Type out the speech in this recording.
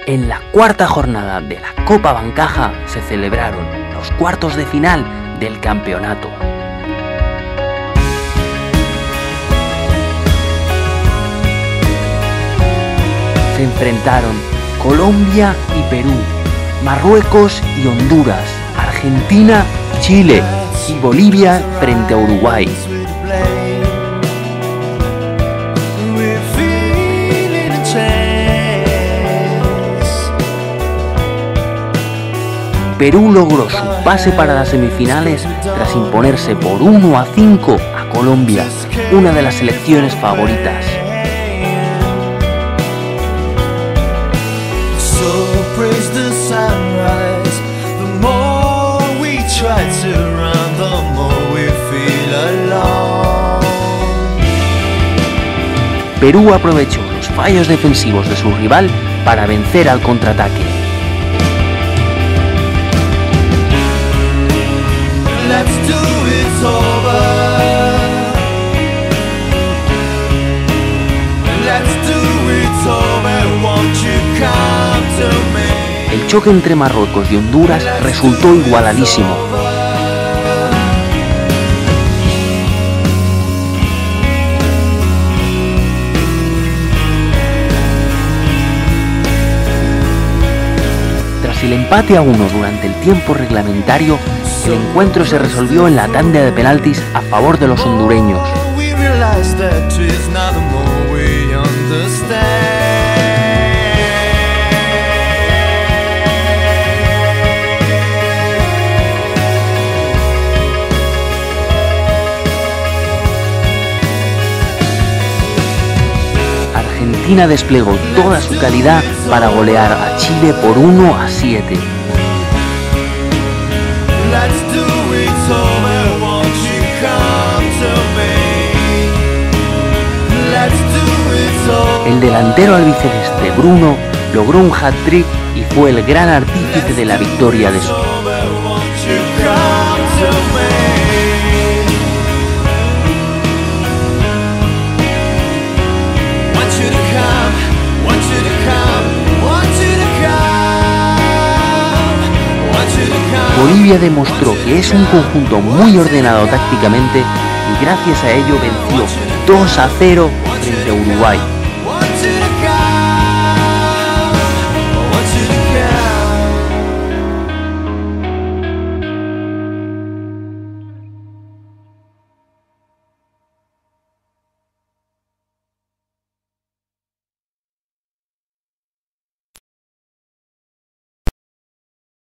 En la cuarta jornada de la Copa Bancaja se celebraron los cuartos de final del campeonato. Se enfrentaron Colombia y Perú, Marruecos y Honduras, Argentina, Chile y Bolivia frente a Uruguay. Perú logró su pase para las semifinales tras imponerse por 1-5 a Colombia, una de las selecciones favoritas. Perú aprovechó los fallos defensivos de su rival para vencer al contraataque. El choque entre Marruecos y Honduras resultó igualadísimo. Tras el empate a 1 durante el tiempo reglamentario, el encuentro se resolvió en la tanda de penaltis a favor de los hondureños. Argentina desplegó toda su calidad para golear a Chile por 1-7. El delantero albiceleste Bruno logró un hat-trick y fue el gran artífice de la victoria de su equipo. Bolivia demostró que es un conjunto muy ordenado tácticamente y gracias a ello venció 2-0 frente a Uruguay.